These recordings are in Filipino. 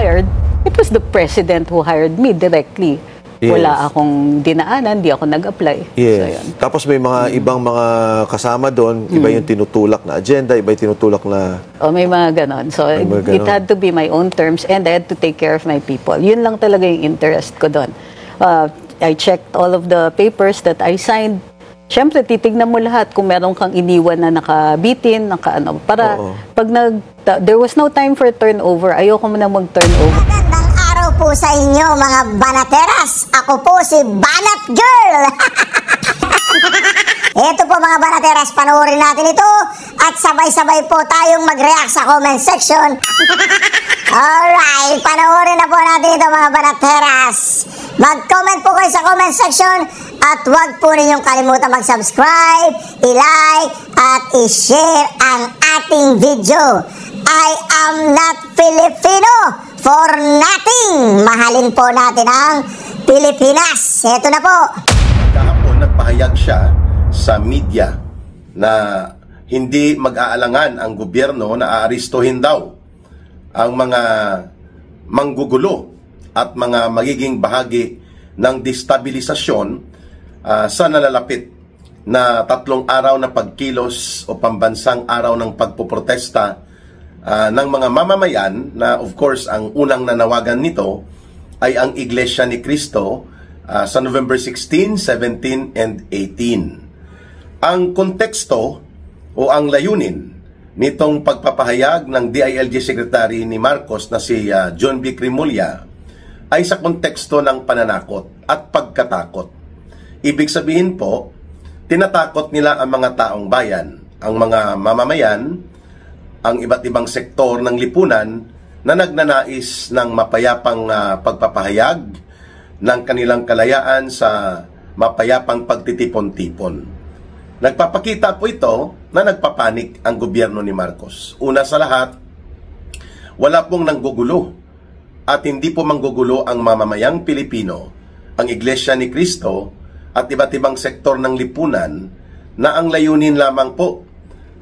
hired, it was the president who hired me directly. Yes. Wala akong dinaanan, di ako nag-apply. Yes. So, yun. Tapos may mga ibang mga kasama doon, iba yung tinutulak na agenda, iba yung tinutulak na... May mga ganon. So, it had to be my own terms and I had to take care of my people. Yun lang talaga yung interest ko doon. I checked all of the papers that I signed. Siyempre, titignan mo lahat kung meron kang iniwan na nakabitin, nakaano. Para pag there was no time for turnover, ayoko mo na mag-turnover. Magandang araw po sa inyo mga banateras. Ako po si Banat Girl. Ito po mga banateras, panoorin natin ito at sabay-sabay po tayong mag-react sa comment section. Alright, panoorin na po natin ito mga banateras. Mag-comment po kayo sa comment section at huwag po ninyong kalimutan mag-subscribe, i-like at i-share ang ating video. I am not Filipino for nothing. Mahalin po natin ang Pilipinas. Ito na po. Kahapon nagpahayag siya sa media na hindi mag-aalangan ang gobyerno na aaristuhin daw ang mga manggugulo at mga magiging bahagi ng destabilisasyon sa nalalapit na 3 araw na pagkilos o pambansang araw ng pagpoprotesta ng mga mamamayan na of course ang unang nanawagan nito ay ang Iglesia ni Cristo sa November 16, 17, and 18. Ang konteksto o ang layunin nitong pagpapahayag ng DILG Secretary ni Marcos na si John B. Crimolia ay sa konteksto ng pananakot at pagkatakot. Ibig sabihin po, tinatakot nila ang mga taong bayan, ang mga mamamayan, ang iba't ibang sektor ng lipunan na nagnanais ng mapayapang pagpapahayag ng kanilang kalayaan sa mapayapang pagtitipon-tipon. Nagpapakita po ito na nagpapanik ang gobyerno ni Marcos. Una sa lahat, wala pong nanggugulo at hindi po manggugulo ang mamamayang Pilipino, ang Iglesia ni Cristo at iba't ibang sektor ng lipunan na ang layunin lamang po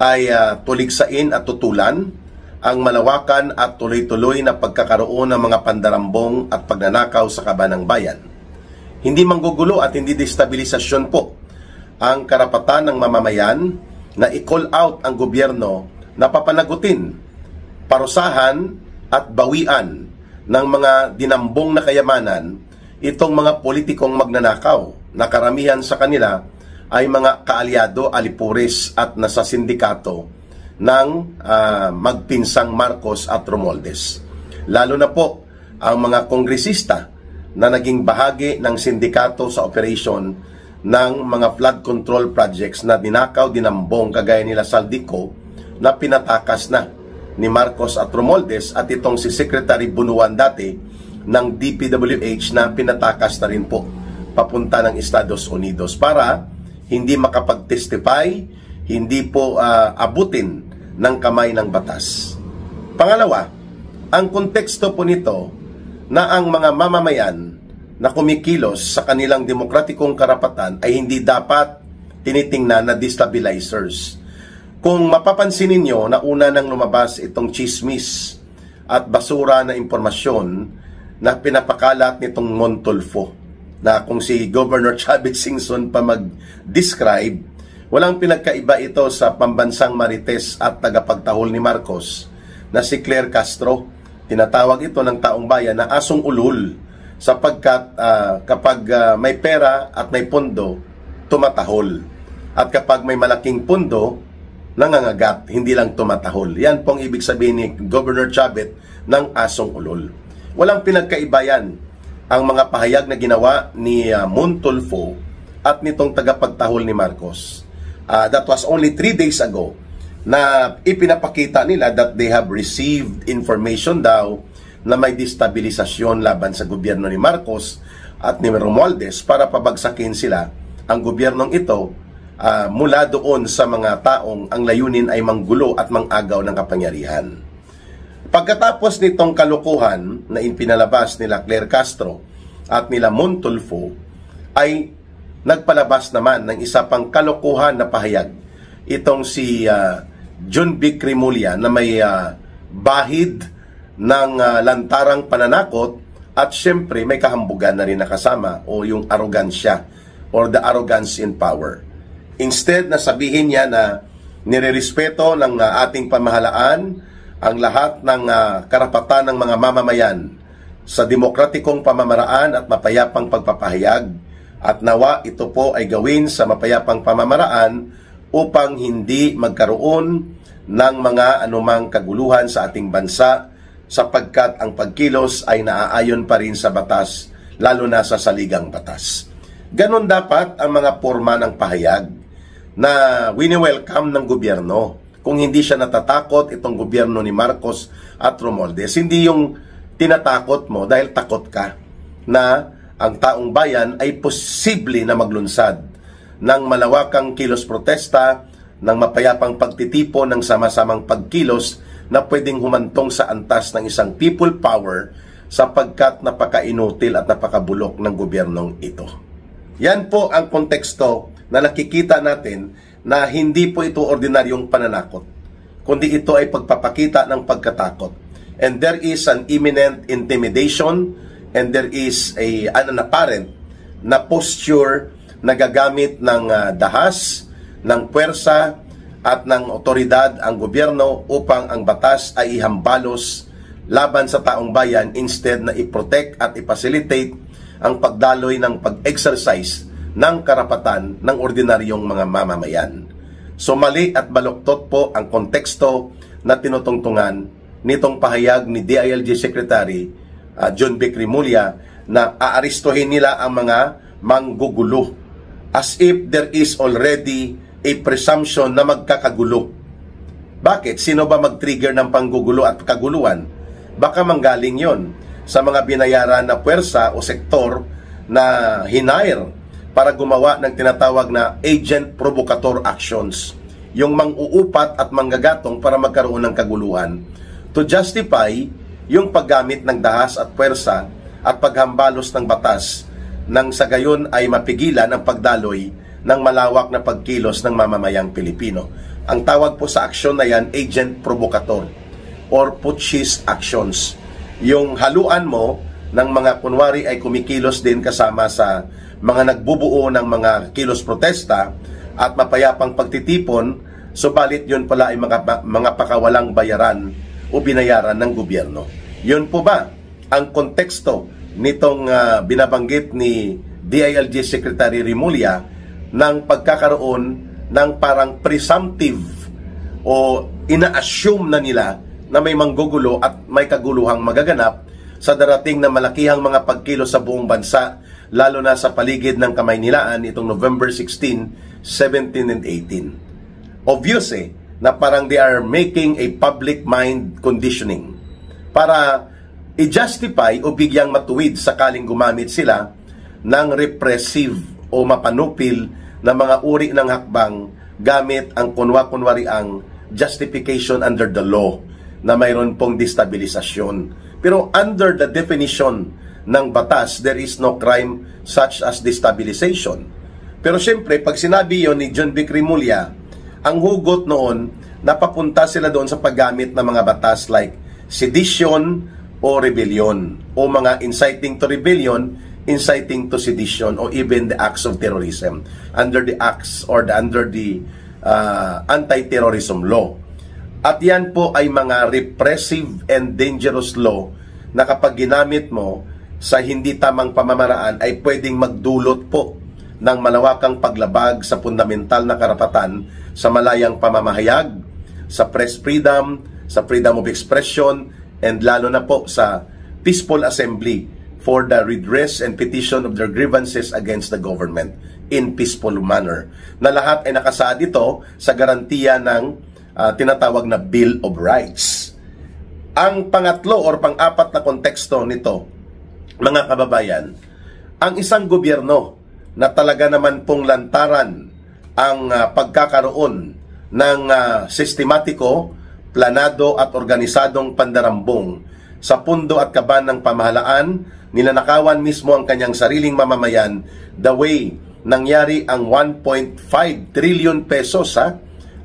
ay tuligsain at tutulan ang malawakan at tuloy-tuloy na pagkakaroon ng mga pandarambong at pagnanakaw sa kaban ng bayan. Hindi manggugulo at hindi destabilisasyon po ang karapatan ng mamamayan na i-call out ang gobyerno na papanagutin, parusahan at bawian ng mga dinambong na kayamanan itong mga politikong magnanakaw na karamihan sa kanila ay mga kaalyado, alipures at nasa sindikato ng magpinsang Marcos at Romualdez. Lalo na po ang mga kongresista na naging bahagi ng sindikato sa operation ng mga flood control projects na dinakaw, dinambong kagaya nila Saldico na pinatakas na ni Marcos at Romualdez at itong si Secretary Bunuan dati ng DPWH na pinatakas na rin po papunta ng Estados Unidos para hindi makapag-testify, hindi po abutin ng kamay ng batas. Pangalawa, ang konteksto po nito na ang mga mamamayan na kumikilos sa kanilang demokratikong karapatan ay hindi dapat tinitingnan na destabilizers. Kung mapapansin ninyo na una nang lumabas itong chismis at basura na impormasyon na pinapakalat nitong Montulfo, na kung si Governor Chavez Singson pa mag-describe, walang pinagkaiba ito sa pambansang marites at tagapagtahol ni Marcos na si Claire Castro. Tinatawag ito ng taong bayan na asong ulol sapagkat kapag may pera at may pondo, tumatahol. At kapag may malaking pondo, nangangagat, hindi lang tumatahol. Yan pong ibig sabihin ni Governor Chavez ng asong ulol. Walang pinagkaiba yan ang mga pahayag na ginawa ni Montulfo at nitong tagapagtahol ni Marcos. That was only 3 days ago na ipinapakita nila that they have received information daw na may destabilisasyon laban sa gobyerno ni Marcos at ni Romualdez para pabagsakin sila ang gobyernong ito mula doon sa mga taong ang layunin ay manggulo at mangagaw ng kapangyarihan. Pagkatapos nitong kalukuhan na ipinalabas nila Claire Castro at nila Montulfo, ay nagpalabas naman ng isa pang kalukuhan na pahayag itong si John B. Crimolia na may bahid ng lantarang pananakot at syempre may kahambugan na rin nakasama o yung arrogansya or the arrogance in power. Instead na sabihin niya na nirerespeto ng ating pamahalaan ang lahat ng karapatan ng mga mamamayan sa demokratikong pamamaraan at mapayapang pagpapahayag at nawa ito po ay gawin sa mapayapang pamamaraan upang hindi magkaroon ng mga anumang kaguluhan sa ating bansa sapagkat ang pagkilos ay naaayon pa rin sa batas, lalo na sa saligang batas. Ganon dapat ang mga porma ng pahayag na wini-welcome ng gobyerno. Kung hindi siya natatakot itong gobyerno ni Marcos at Romualdez, hindi yung tinatakot mo dahil takot ka na ang taong bayan ay posible na maglunsad ng malawakang kilos protesta, ng mapayapang pagtitipon ng sama-samang pagkilos na pwedeng humantong sa antas ng isang people power sapagkat napaka-inutil at napakabulok ng gobyernong ito. Yan po ang konteksto na nakikita natin na hindi po ito ordinaryong pananakot, kundi ito ay pagpapakita ng pagkatakot. And there is an imminent intimidation and there is an apparent na posture na gagamit ng dahas, ng puwersa at ng otoridad ang gobyerno upang ang batas ay ihambalos laban sa taong bayan instead na i-protect at i-facilitate ang pagdaloy ng pag-exercise ng karapatan ng ordinaryong mga mamamayan. So mali at baluktot po ang konteksto na tinutungtungan nitong pahayag ni DILG Secretary John Vic Remulla na aaristuhin nila ang mga manggugulo as if there is already a presumption na magkakagulo. Bakit? Sino ba mag-trigger ng panggugulo at kaguluhan? Baka manggaling yon sa mga binayaran na puwersa o sektor na hinair para gumawa ng tinatawag na agent provocateur actions, yung mang-uupat at manggagatong para magkaroon ng kaguluhan to justify yung paggamit ng dahas at puwersa at paghambalos ng batas nang sa gayon ay mapigilan ang pagdaloy ng malawak na pagkilos ng mamamayang Pilipino. Ang tawag po sa aksyon na yan, agent provocateur or putschist actions. Yung haluan mo ng mga kunwari ay kumikilos din kasama sa mga nagbubuo ng mga kilos protesta at mapayapang pagtitipon, subalit yun pala ay mga pakawalang bayaran o binayaran ng gobyerno. Yun po ba ang konteksto nitong binabanggit ni DILG Secretary Remulla ng pagkakaroon ng parang presumptive o ina-assume na nila na may manggugulo at may kaguluhang magaganap sa darating na malakihang mga pagkilos sa buong bansa, lalo na sa paligid ng Kamaynilaan itong November 16, 17, and 18. Obvious na parang they are making a public mind conditioning para i-justify o bigyang matuwid sakaling gumamit sila ng repressive o mapanupil na mga uri ng hakbang gamit ang kunwa-kunwari ang justification under the law na mayroon pong destabilisasyon. Pero under the definition ng batas, there is no crime such as destabilization. Pero siyempre, pag sinabi yon ni John Vic Remulla, ang hugot noon, napapunta sila doon sa paggamit ng mga batas like sedition o rebellion o mga inciting to rebellion, inciting to sedition, or even the acts of terrorism under the acts or under the anti-terrorism law. At yan po ay mga repressive and dangerous law na kapag ginamit mo sa hindi tamang pamamaraan ay pwedeng magdulot po ng malawakang paglabag sa fundamental na karapatan sa malayang pamamahayag, sa press freedom, sa freedom of expression, and lalo na po sa peaceful assembly for the redress and petition of their grievances against the government in peaceful manner. Na lahat ay nakasaad ito sa garantiya ng tinatawag na Bill of Rights. Ang pangatlo or pang-apat na konteksto nito, mga kababayan, ang isang gobyerno na talaga naman pong lantaran ang pagkakaroon ng sistematiko, planado at organisadong pandarambong sa pundo at kaban ng pamahalaan, nilanakawan mismo ang kanyang sariling mamamayan the way nangyari ang 1.5 trillion pesos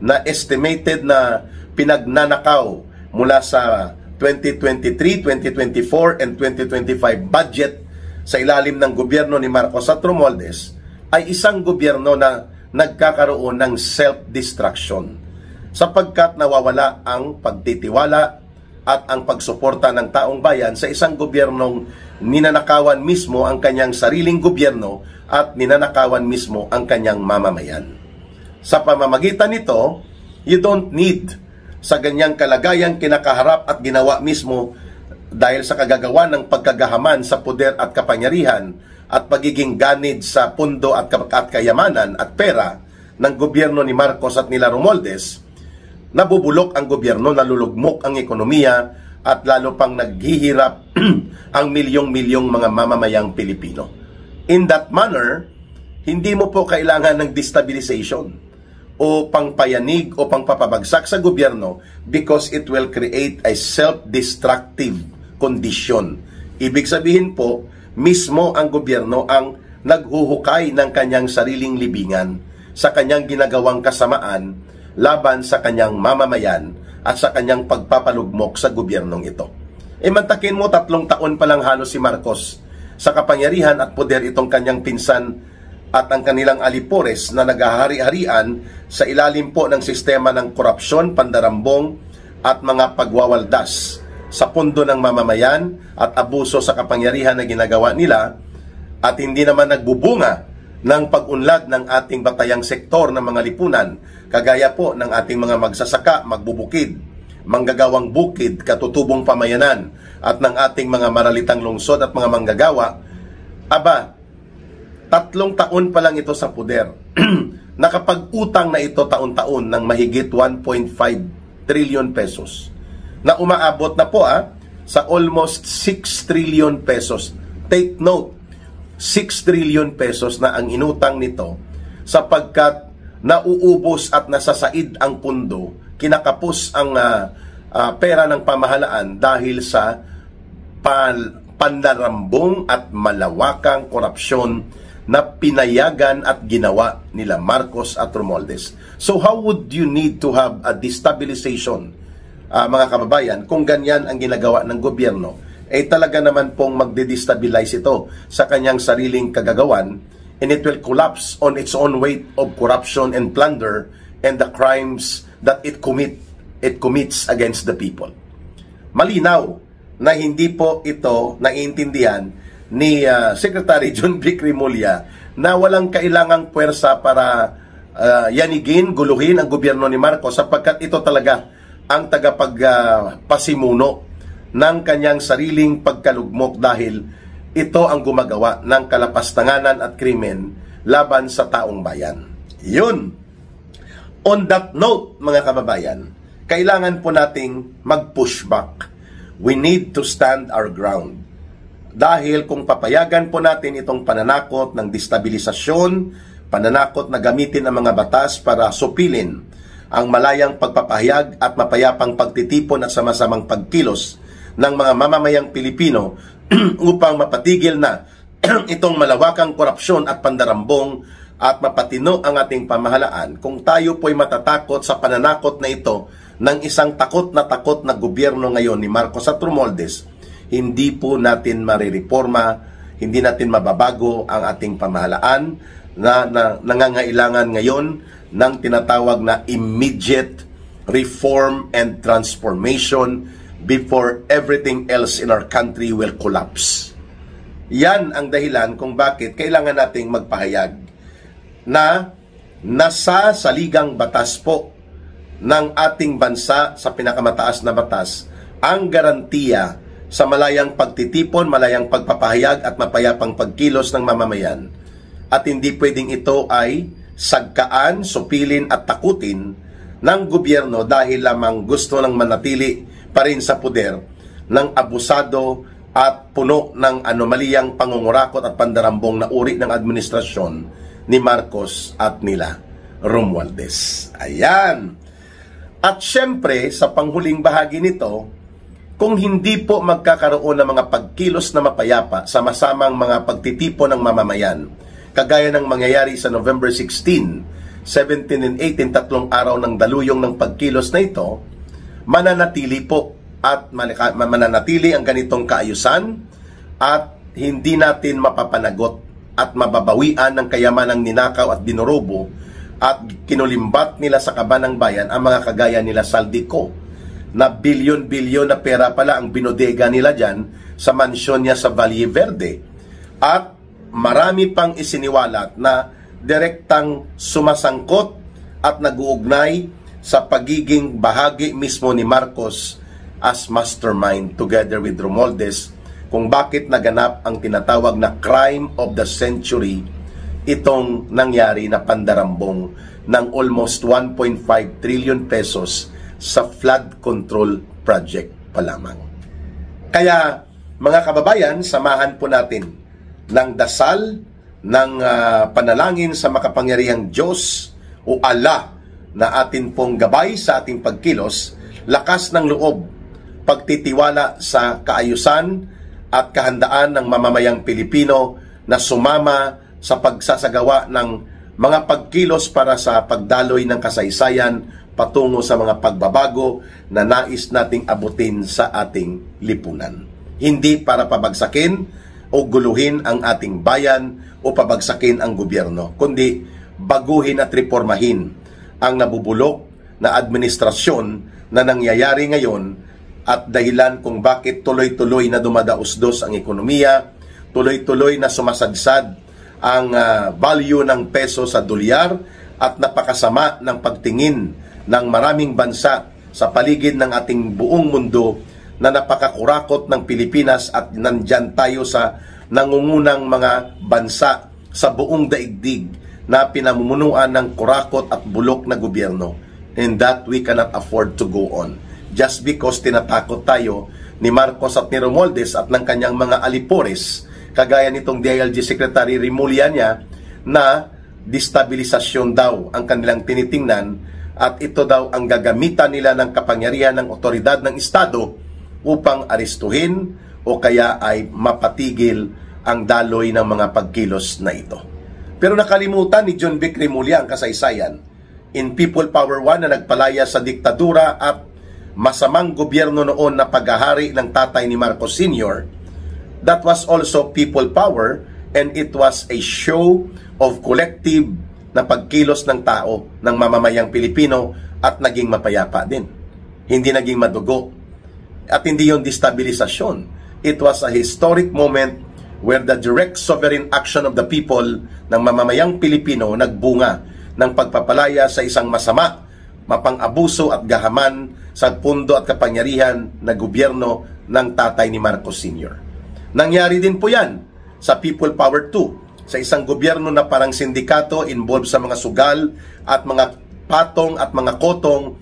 na estimated na pinagnanakaw mula sa 2023, 2024, and 2025 budget sa ilalim ng gobyerno ni Marcos at Romualdez ay isang gobyerno na nagkakaroon ng self-destruction sapagkat nawawala ang pagtitiwala at ang pagsuporta ng taong bayan sa isang gobyernong ninanakawan mismo ang kanyang sariling gobyerno at ninanakawan mismo ang kanyang mamamayan. Sa pamamagitan nito, you don't need sa ganyang kalagayang kinakaharap at ginawa mismo dahil sa kagagawa ng pagkagahaman sa puder at kapangyarihan at pagiging ganid sa pundo at kayamanan at pera ng gobyerno ni Marcos at nila Romualdez, nabubulok ang gobyerno, nalulugmok ang ekonomiya at lalo pang naghihirap ang milyong-milyong mga mamamayang Pilipino. In that manner, hindi mo po kailangan ng destabilization o pangpayanig o pangpapabagsak sa gobyerno because it will create a self-destructive condition. Ibig sabihin po, mismo ang gobyerno ang naghuhukay ng kanyang sariling libingan sa kanyang ginagawang kasamaan laban sa kanyang mamamayan at sa kanyang pagpapalugmok sa gobyernong ito. Mantakin mo 3 taon pa lang halos si Marcos sa kapangyarihan at poder itong kanyang pinsan at ang kanilang alipores na naghahari-harian sa ilalim po ng sistema ng korupsyon, pandarambong at mga pagwawaldas sa pundo ng mamamayan at abuso sa kapangyarihan na ginagawa nila at hindi naman nagbubunga ng pag-unlad ng ating batayang sektor ng mga lipunan, kagaya po ng ating mga magsasaka, magbubukid, manggagawang bukid, katutubong pamayanan, at ng ating mga maralitang lungsod at mga manggagawa. Aba, 3 taon pa lang ito sa puder. Nakapag-utang na ito taon-taon ng mahigit 1.5 trillion pesos. Na umaabot na po sa almost 6 trillion pesos. Take note, 6 trillion pesos na ang inutang nito sapagkat nauubos at nasasaid ang pundo, kinakapos ang pera ng pamahalaan dahil sa pandarambong at malawakang korupsyon na pinayagan at ginawa nila Marcos at Romualdez. So how would you need to have a destabilization, mga kababayan, kung ganyan ang ginagawa ng gobyerno? Talaga naman pong magde-destabilize ito sa kanyang sariling kagagawan, and it will collapse on its own weight of corruption and plunder and the crimes that it commits against the people. Malinaw na hindi po ito naiintindihan ni Secretary John Vic Remulla na walang kailangang puwersa para yanigin, guluhin ang gobyerno ni Marcos sapagkat ito talaga ang tagapagpasimuno ng kanyang sariling pagkalugmok dahil ito ang gumagawa ng kalapastanganan at krimen laban sa taong bayan. Yun. On that note, mga kababayan, kailangan po nating mag-push back. We need to stand our ground. Dahil kung papayagan po natin itong pananakot ng destabilisasyon, pananakot na gamitin ang mga batas para supilin ang malayang pagpapahayag at mapayapang pagtitipon at sama-samang pagkilos ng mga mamamayang Pilipino upang mapatigil na itong malawakang korupsyon at pandarambong at mapatino ang ating pamahalaan. Kung tayo po'y matatakot sa pananakot na ito ng isang takot na gobyerno ngayon ni Marcos at Romualdez, hindi po natin marireforma, hindi natin mababago ang ating pamahalaan na nangangailangan ngayon ng tinatawag na immediate reform and transformation before everything else in our country will collapse. Yan ang dahilan kung bakit kailangan nating magpahayag na nasa saligang batas po ng ating bansa sa pinakamataas na batas ang garantiya sa malayang pagtitipon, malayang pagpapahayag at mapayapang pagkilos ng mamamayan. At hindi pwedeng ito ay sagkaan, supilin at takutin ng gobyerno dahil lamang gusto ng manatili pa rin sa puder ng abusado at puno ng anomaliyang pangungurakot at pandarambong na uri ng administrasyon ni Marcos at nila Romualdez. Ayan. At syempre, sa panghuling bahagi nito, kung hindi po magkakaroon ng mga pagkilos na mapayapa sa masamang mga pagtitipon ng mamamayan, kagaya ng mangyayari sa November 16, 17 and 18, 3 araw ng daluyong ng pagkilos na ito, mananatili po at mananatili ang ganitong kaayusan at hindi natin mapapanagot at mababawian ng kayamanang ninakaw at dinurobo at kinulimbat nila sa kaban ng bayan ang mga kagaya nila Saldico, na bilyon-bilyon na pera pala ang binodega nila dyan sa mansyon niya sa Valle Verde. At marami pang isiniwalat na direktang sumasangkot at nag-uugnay sa pagiging bahagi mismo ni Marcos as mastermind together with Romualdez kung bakit naganap ang tinatawag na crime of the century, itong nangyari na pandarambong ng almost 1.5 trillion pesos sa flood control project pa lamang. Kaya mga kababayan, samahan po natin ng dasal, ng panalangin sa makapangyarihang Diyos o Allah na atin pong gabay sa ating pagkilos, lakas ng loob, pagtitiwala sa kaayusan at kahandaan ng mamamayang Pilipino na sumama sa pagsasagawa ng mga pagkilos para sa pagdaloy ng kasaysayan patungo sa mga pagbabago na nais nating abutin sa ating lipunan. Hindi para pabagsakin o guluhin ang ating bayan o pabagsakin ang gobyerno, kundi baguhin at reformahin ang nabubulok na administrasyon na nangyayari ngayon at dahilan kung bakit tuloy-tuloy na dumadausdos ang ekonomiya, tuloy-tuloy na sumasadsad ang value ng peso sa dolyar at napakasama ng pagtingin ng maraming bansa sa paligid ng ating buong mundo na napakakurakot ng Pilipinas at nandyan tayo sa nangungunang mga bansa sa buong daigdig na pinamumunuan ng kurakot at bulok na gobyerno, and that we cannot afford to go on. Just because tinatakot tayo ni Marcos at ni Romualdez at ng kanyang mga alipores, kagaya nitong DILG Secretary Remulla na destabilisasyon daw ang kanilang tinitingnan at ito daw ang gagamitan nila ng kapangyarihan ng otoridad ng Estado upang arestuhin o kaya ay mapatigil ang daloy ng mga pagkilos na ito. Pero nakalimutan ni John Vic Remulla ang kasaysayan in People Power 1 na nagpalaya sa diktadura at masamang gobyerno noon na paghahari ng tatay ni Marcos Sr. That was also people power, and it was a show of collective na pagkilos ng tao, ng mamamayang Pilipino, at naging mapayapa din. Hindi naging madugo. At hindi yon destabilisasyon. It was a historic moment where the direct sovereign action of the people ng mamamayang Pilipino nagbunga ng pagpapalaya sa isang masama, mapang-abuso at gahaman sa pundo at kapangyarihan na gobyerno ng tatay ni Marcos Sr. Nangyari din po yan sa People Power 2, sa isang gobyerno na parang sindikato involved sa mga sugal at mga patong at mga kotong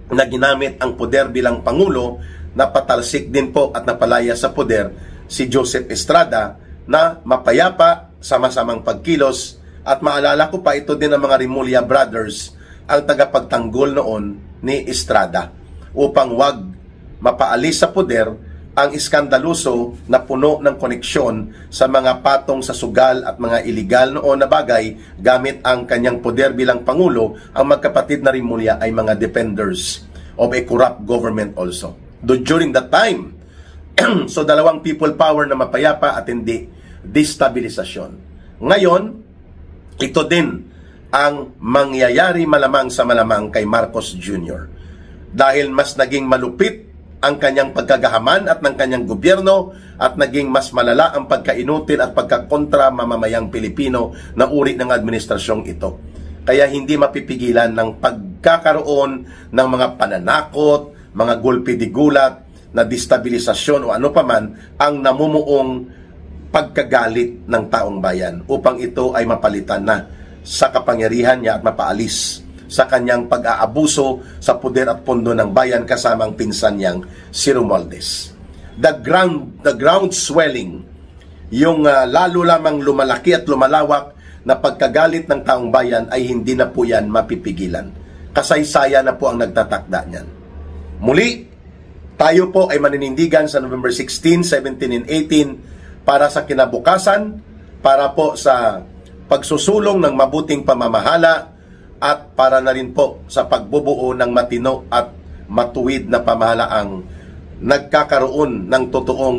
na ginamit ang poder bilang Pangulo, na patalsik din po at napalaya sa poder si Joseph Estrada na mapayapa sa masamang pagkilos. At maalala ko pa, ito din ang mga Remulla Brothers ang tagapagtanggol noon ni Estrada upang wag mapaalis sa poder ang iskandaluso na puno ng koneksyon sa mga patong sa sugal at mga iligal noon na bagay gamit ang kanyang poder bilang Pangulo. Ang magkapatid na Remulla ay mga defenders of a corrupt government also during that time. So dalawang people power na mapayapa at hindi destabilisasyon. Ngayon, ito din ang mangyayari malamang sa malamang kay Marcos Jr. Dahil mas naging malupit ang kanyang pagkagahaman at ng kanyang gobyerno at naging mas malala ang pagkainutil at pagkakontra mamamayang Pilipino na uri ng administrasyong ito. Kaya hindi mapipigilan ng pagkakaroon ng mga pananakot, mga gulpi di gulat na destabilisasyon o ano paman ang namumuong pagkagalit ng taong bayan upang ito ay mapalitan na sa kapangyarihan niya at mapaalis sa kanyang pag-aabuso sa poder at pondo ng bayan kasamang pinsan niyang si Romualdez. The ground swelling, yung lalo lamang lumalaki at lumalawak na pagkagalit ng taong bayan ay hindi na po yan mapipigilan. Kasaysayan na po ang nagtatakda niyan. Muli, tayo po ay maninindigan sa November 16, 17, and 18 para sa kinabukasan, para po sa pagsusulong ng mabuting pamamahala at para na rin po sa pagbubuo ng matino at matuwid na pamahalaang nagkakaroon ng totoong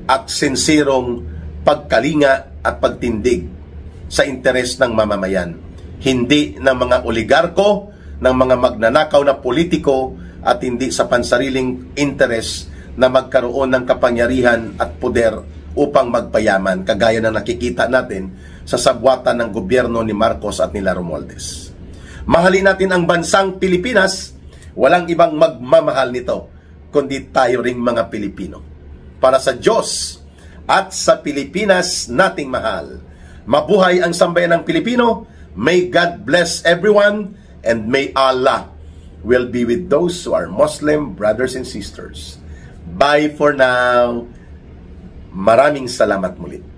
at sinsirong pagkalinga at pagtindig sa interes ng mamamayan. Hindi ng mga oligarko, ng mga magnanakaw na politiko, at hindi sa pansariling interes na magkaroon ng kapangyarihan at poder upang magpayaman, kagaya na nakikita natin sa sabwatan ng gobyerno ni Marcos at nila Romualdez. Mahalin natin ang bansang Pilipinas, walang ibang magmamahal nito, kundi tayo ring mga Pilipino. Para sa Diyos at sa Pilipinas nating mahal, mabuhay ang sambayan ng Pilipino. May God bless everyone, and may Allah will be with those who are Muslim brothers and sisters. Bye for now. Maraming salamat muli.